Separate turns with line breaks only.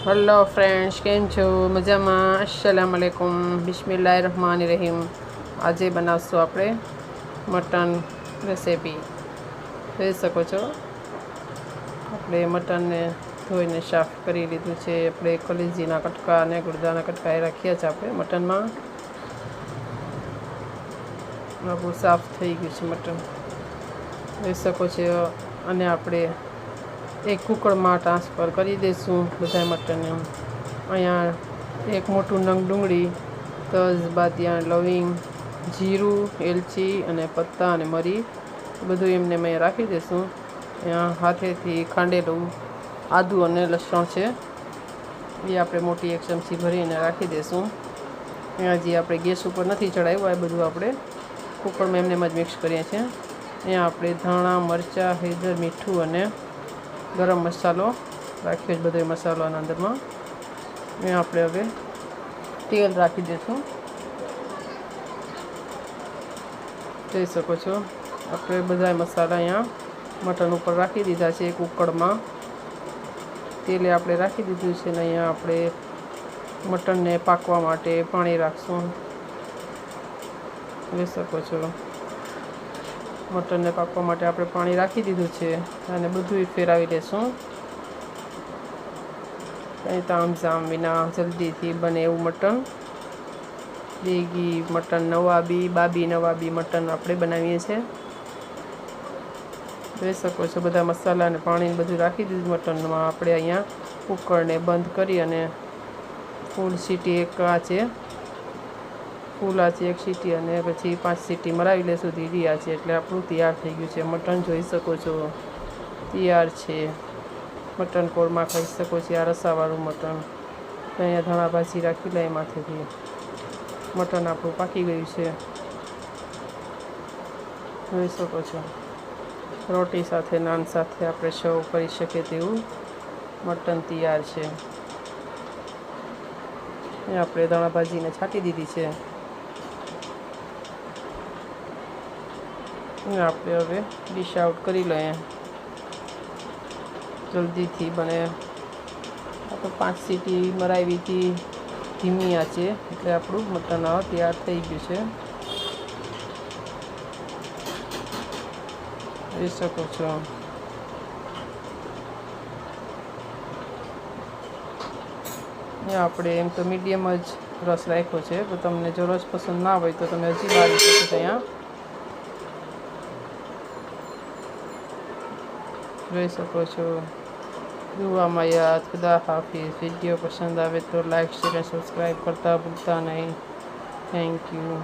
Hello friends, केम छो? मजाમાં? अस्सलाम वालेकुम, बिस्मिल्लाहिर्रहमानिर्रहीम। આજે બનાવશું આપણે મટન રેસીપી। જોઈ શકો છો આપણે મટનને ધોઈને સાફ કરી લીધું છે। આપણે કલેજીના કટકા અને ગુર્દાના કટકા એ રાખ્યા છે આપણે મટનમાં। આપણું સાફ થઈ ગયું છે મટન, જોઈ શકો છો। અને આપણે એક કુકરમાં ટ્રાન્સફર કરી દઈશું બધા મટનને। અહીંયા એક મોટું નંગ ડુંગળી, તજ, બાદિયા, લવિંગ, જીરું, એલચી અને પત્તા અને મરી બધું એમને મેં રાખી દઈશું। અહીંયા હાથેથી ખાંડેલું આદું અને લસણ છે, એ આપણે મોટી એક ચમચી ભરીને રાખી દઈશું। અહીંયા જે આપણે ગેસ ઉપર નથી ચડાવ્યું, એ બધું આપણે કુકરમાં એમને જ મિક્સ કરીએ છીએ। અહીંયા આપણે ધાણા, મરચાં, હળદર, મીઠું અને ગરમ મસાલો રાખ્યો છે, બધો મસાલો આના અંદરમાં। અહીંયા આપણે હવે તેલ રાખી દઈશું। જોઈ શકો છો આપણે બધા મસાલા અહીંયા મટન ઉપર રાખી દીધા છે। એક ઉકળમાં તેલે આપણે રાખી દીધું છે ને અહીંયા આપણે મટનને પાકવા માટે પાણી રાખશું। જોઈ શકો છો મટનને પાકવા માટે આપણે પાણી રાખી દીધું છે અને બધું ફેરવી લેશું। કંઈ તામઝામ વિના જલ્દીથી બને એવું મટન, દેગી મટન, નવાબી બાબી નવાબી મટન આપણે બનાવીએ છીએ। જોઈ શકો છો બધા મસાલા અને પાણી બધું રાખી દીધું મટનમાં। આપણે અહીંયા કુકરને બંધ કરી અને ફૂલ સીટી એક આંચે એક સીટી અને પછી 5 સીટી મરાવી લેશું ધીરી આંચે, એટલે આપણું તૈયાર થઈ ગયું છે મટન। જોઈ શકો છો તૈયાર છે મટન કોરમા, ખાઈ શકો છો આ રસાવાળું મટન। અહીંયા ધાણા ભાજી રાખી લે એમાંથીથી મટન આપણું પાકી ગયું છે, જોઈ શકો છો। રોટી સાથે, નાન સાથે આપણે સર્વ કરી શકીએ તેવું મટન તૈયાર છે। એ આપણે ધાણા ભાજીને છાંટી દીધી છે। આપણે હવે ડિશ આઉટ કરી લઈએ, જલ્દીથી બને। આપણે 5 સીટી મરાવી હતી ધીમી આંચે, એટલે આપણું મટન તૈયાર થઈ ગયું છે, જોઈ શકો છો। આપણે એમ તો મીડિયમ જ રસ રાખ્યો છે, તો તમને જો રસ પસંદ ના હોય તો તમે હજી બારી શકો છો। અહીંયા જોઈ શકો છો। દુઆમાં યાદ, ખુદા હાફિઝ। વિડીયો પસંદ આવે તો લાઈક, શેર અને સબસ્ક્રાઈબ કરતા ભૂલતા નહીં। Thank you.